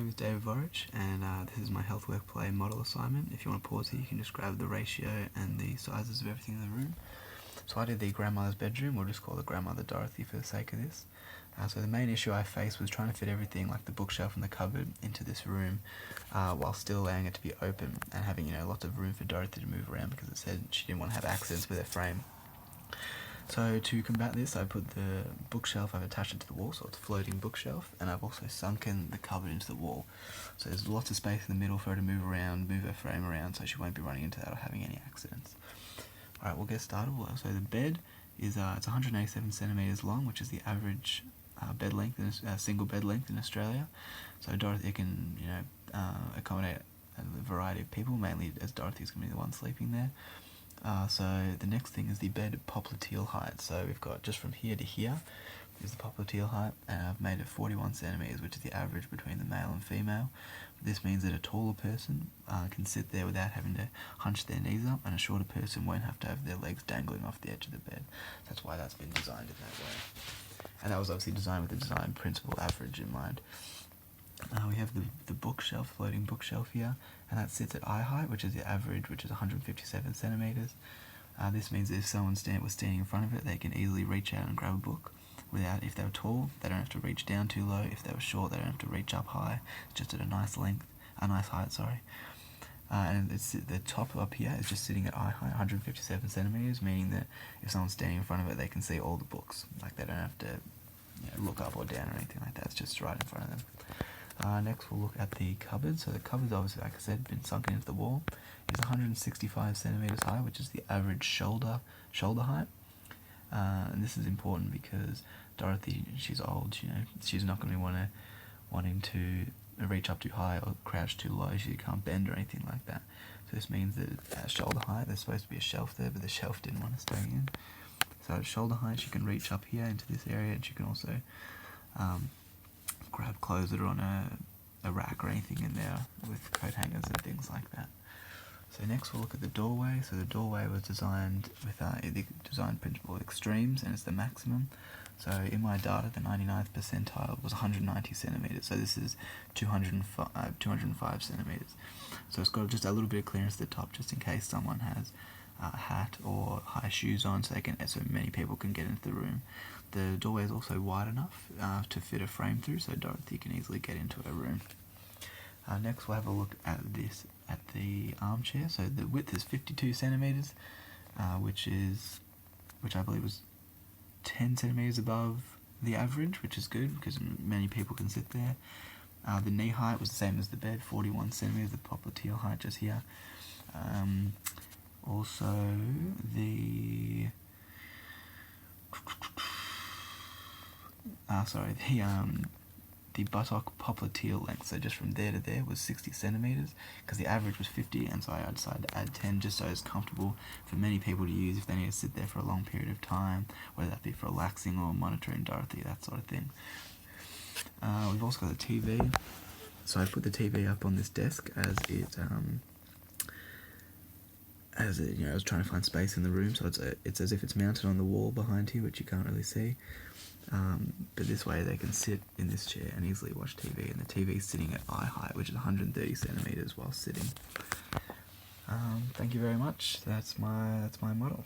name is David Vorich, and this is my health work play model assignment. If you want to pause here, you can just grab the ratio and the sizes of everything in the room. So I did the grandmother's bedroom. We'll just call it grandmother Dorothy for the sake of this. So the main issue I faced was trying to fit everything, like the bookshelf and the cupboard, into this room while still allowing it to be open and having lots of room for Dorothy to move around, because it said she didn't want to have accidents with her frame. So to combat this, I put the bookshelf, I've attached it to the wall, so it's a floating bookshelf, and I've also sunken the cupboard into the wall. So there's lots of space in the middle for her to move around, move her frame around, so she won't be running into that or having any accidents. Alright, we'll get started. So the bed is it's 187 centimeters long, which is the average bed length, single bed length in Australia. So Dorothy can accommodate a variety of people, mainly as Dorothy's going to be the one sleeping there. So the next thing is the bed popliteal height. So we've got just from here to here is the popliteal height, and I've made it 41 centimeters, which is the average between the male and female. This means that a taller person can sit there without having to hunch their knees up, and a shorter person won't have to have their legs dangling off the edge of the bed. That's why that's been designed in that way. And that was obviously designed with the design principle average in mind. We have the bookshelf, floating bookshelf here, and that sits at eye height, which is the average, which is 157 centimeters. This means that if someone was standing in front of it, they can easily reach out and grab a book. If they were tall, they don't have to reach down too low. If they were short, they don't have to reach up high. It's just at a nice height, sorry. And the top up here is just sitting at eye height, 157 centimeters, meaning that if someone's standing in front of it, they can see all the books. Like, they don't have to look up or down or anything like that. It's just right in front of them. Next we'll look at the cupboard. So the cupboard's obviously, like I said, been sunken into the wall. It's 165 centimeters high, which is the average shoulder height. And this is important because Dorothy, she's old, she's not going to be wanting to reach up too high or crouch too low. She can't bend or anything like that. So this means that at shoulder height, there's supposed to be a shelf there, but the shelf didn't want to stay in. So at shoulder height, she can reach up here into this area, and she can also grab clothes that are on a rack or anything in there with coat hangers and things like that. So next we'll look at the doorway. So the doorway was designed with the design principle of extremes, and it's the maximum. So in my data, the 99th percentile was 190 centimeters. So this is 205 centimeters. So it's got just a little bit of clearance at the top, just in case someone has a hat or high shoes on, so many people can get into the room. The doorway is also wide enough to fit a frame through, so Dorothy can easily get into her room. Next we'll have a look at the armchair. So the width is 52 centimeters, which I believe was 10 centimeters above the average, which is good because many people can sit there. The knee height was the same as the bed, 41 centimeters, the popliteal height just here. Also the buttock popliteal length, so just from there to there, was 60 centimeters, because the average was 50, and so I decided to add 10 just so it's comfortable for many people to use if they need to sit there for a long period of time, whether that be for relaxing or monitoring Dorothy, that sort of thing. We've also got the TV. So I put the TV up on this desk as I was trying to find space in the room, so it's as if it's mounted on the wall behind here, which you can't really see. But this way they can sit in this chair and easily watch TV, and the TV is sitting at eye height, which is 130 centimeters while sitting. Thank you very much. That's my model.